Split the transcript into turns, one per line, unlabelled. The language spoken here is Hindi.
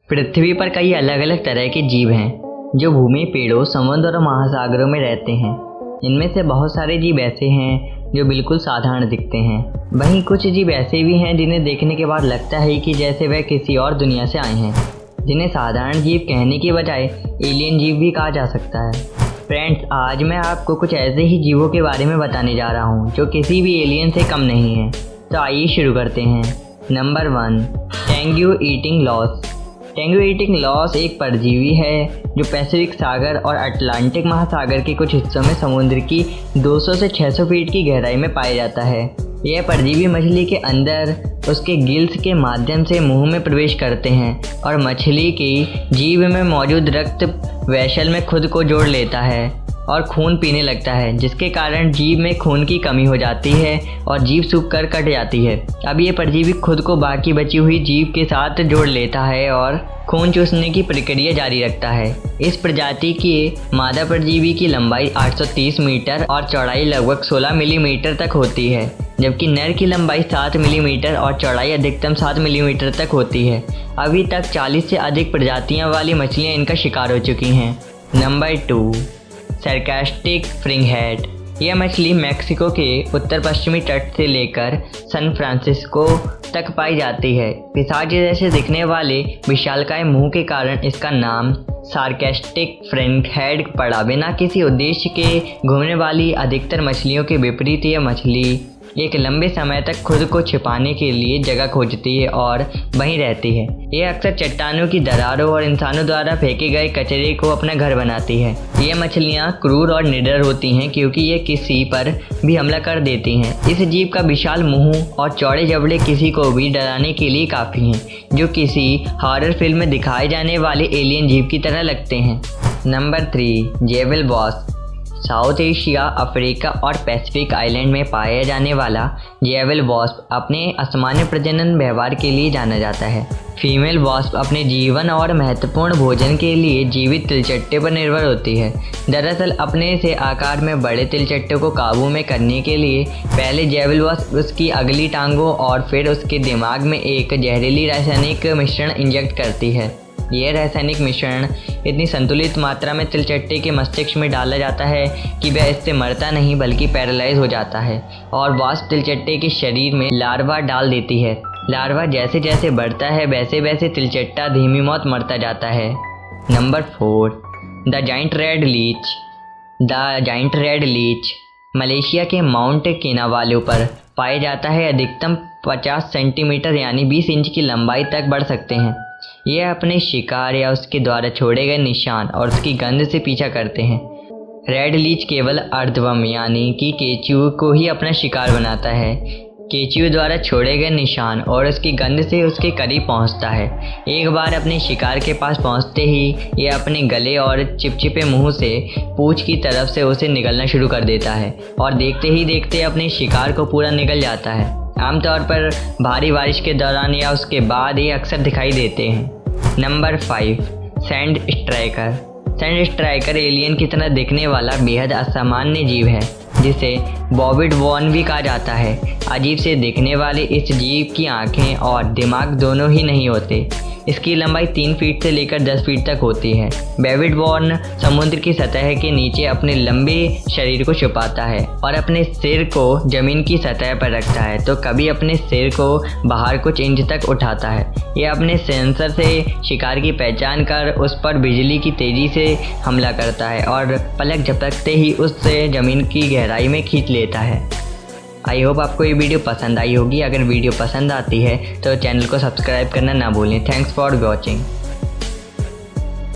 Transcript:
पृथ्वी पर कई अलग अलग तरह के जीव हैं जो भूमि, पेड़ों, समुद्र और महासागरों में रहते हैं। इनमें से बहुत सारे जीव ऐसे हैं जो बिल्कुल साधारण दिखते हैं। वहीं कुछ जीव ऐसे भी हैं जिन्हें देखने के बाद लगता है कि जैसे वह किसी और दुनिया से आए हैं, जिन्हें साधारण जीव कहने की बजाय एलियन जीव भी कहा जा सकता है। फ्रेंड्स, आज मैं आपको कुछ ऐसे ही जीवों के बारे में बताने जा रहा हूँ जो किसी भी एलियन से कम नहीं है। तो आइए शुरू करते हैं। नंबर 1, tongue eating louse. Tongue eating louse एक परजीवी है जो पैसिफिक सागर और अटलांटिक महासागर के कुछ हिस्सों में समुद्र की 200 से 600 फीट की गहराई में पाया जाता है। यह परजीवी मछली के अंदर उसके गिल्स के माध्यम से मुंह में प्रवेश करते हैं और मछली की जीभ में मौजूद रक्त वेसल में खुद को जोड़ लेता है और खून पीने लगता है, जिसके कारण जीभ में खून की कमी हो जाती है और जीभ सूख कर कट जाती है। अब ये परजीवी खुद को बाकी बची हुई जीभ के साथ जोड़ लेता है और खून चूसने की प्रक्रिया जारी रखता है। इस प्रजाति की मादा परजीवी की लंबाई 830 मीटर और चौड़ाई लगभग 16 मिलीमीटर तक होती है, जबकि नर की लंबाई 7 मिलीमीटर और चौड़ाई अधिकतम 7 मिलीमीटर तक होती है। अभी तक 40 से अधिक प्रजातियां वाली मछलियां इनका शिकार हो चुकी हैं। नंबर 2, सरकास्टिक फ्रिंगहेड। यह मछली मैक्सिको के उत्तर पश्चिमी तट से लेकर सैन फ्रांसिस्को तक पाई जाती है। पिशाच जैसे दिखने वाले विशालकाय मुंह के कारण इसका नाम सार्कास्टिक फ्रिंगहेड पड़ा। बिना किसी उद्देश्य के घूमने वाली अधिकतर मछलियों के विपरीत यह मछली एक लंबे समय तक खुद को छिपाने के लिए जगह खोजती है और वहीं रहती है। यह अक्सर चट्टानों की दरारों और इंसानों द्वारा फेंके गए कचरे को अपना घर बनाती है। ये मछलियाँ क्रूर और निडर होती हैं क्योंकि ये किसी पर भी हमला कर देती हैं। इस जीव का विशाल मुंह और चौड़े जबड़े किसी को भी डराने के लिए काफ़ी हैं, जो किसी हॉरर फिल्म में दिखाए जाने वाले एलियन जीव की तरह लगते हैं। नंबर 3, jewel wasp. South Asia, Africa और पैसिफिक आइलैंड में पाया जाने वाला जेवल वॉस्प अपने असामान्य प्रजनन व्यवहार के लिए जाना जाता है। फीमेल वॉस्प अपने जीवन और महत्वपूर्ण भोजन के लिए जीवित तिलचट्टे पर निर्भर होती है। दरअसल अपने से आकार में बड़े तिलचट्टे को काबू में करने के लिए पहले जेवल वॉस्प उसकी अगली टांगों और फिर उसके दिमाग में एक जहरीली रासायनिक मिश्रण इंजेक्ट करती है। यह रासायनिक मिश्रण इतनी संतुलित मात्रा में तिलचट्टे के मस्तिष्क में डाला जाता है कि वह इससे मरता नहीं बल्कि पैरालाइज हो जाता है और वास्प तिलचट्टे के शरीर में लार्वा डाल देती है। लार्वा जैसे जैसे बढ़ता है वैसे वैसे तिलचट्टा धीमी मौत मरता जाता है। Number 4, the giant red leech. The giant red leech Malaysia के माउंट किनावालू पर पाया जाता है। अधिकतम 50 सेंटीमीटर यानी 20 इंच की लंबाई तक बढ़ सकते हैं। यह अपने शिकार या उसके द्वारा छोड़े गए निशान और उसकी गंध से पीछा करते हैं। रेड लीच केवल अर्धवर्म यानी कि केंचुओं को ही अपना शिकार बनाता है। केंचुओं द्वारा छोड़े गए निशान और उसकी गंध से उसके करीब पहुंचता है। एक बार अपने शिकार के पास पहुंचते ही यह अपने गले और चिपचिपे मुंह से पूंछ की तरफ से उसे निगलना शुरू कर देता है और देखते ही देखते अपने शिकार को पूरा निगल जाता है। आमतौर पर भारी बारिश के दौरान या उसके बाद ये अक्सर दिखाई देते हैं। Number 5, sand striker. Sand striker alien की तरह दिखने वाला बेहद असामान्य जीव है जिसे बॉबिड वॉर्न भी कहा जाता है। अजीब से दिखने वाले इस जीव की आंखें और दिमाग दोनों ही नहीं होते। इसकी लंबाई 3 फीट से लेकर 10 फीट तक होती है। बॉबिड वॉर्न समुद्र की सतह के नीचे अपने लंबे शरीर को छुपाता है और अपने सिर को जमीन की सतह पर रखता है तो कभी अपने सिर को बाहर कुछ इंच तक उठाता है। यह अपने सेंसर से शिकार की पहचान कर उस पर बिजली की तेज़ी से हमला करता है और पलक झपकते ही उससे ज़मीन की गहराई में खींच लेता है। आई होप आपको ये वीडियो पसंद आई होगी। अगर वीडियो पसंद आती है तो चैनल को सब्सक्राइब करना ना भूलें। Thanks for watching.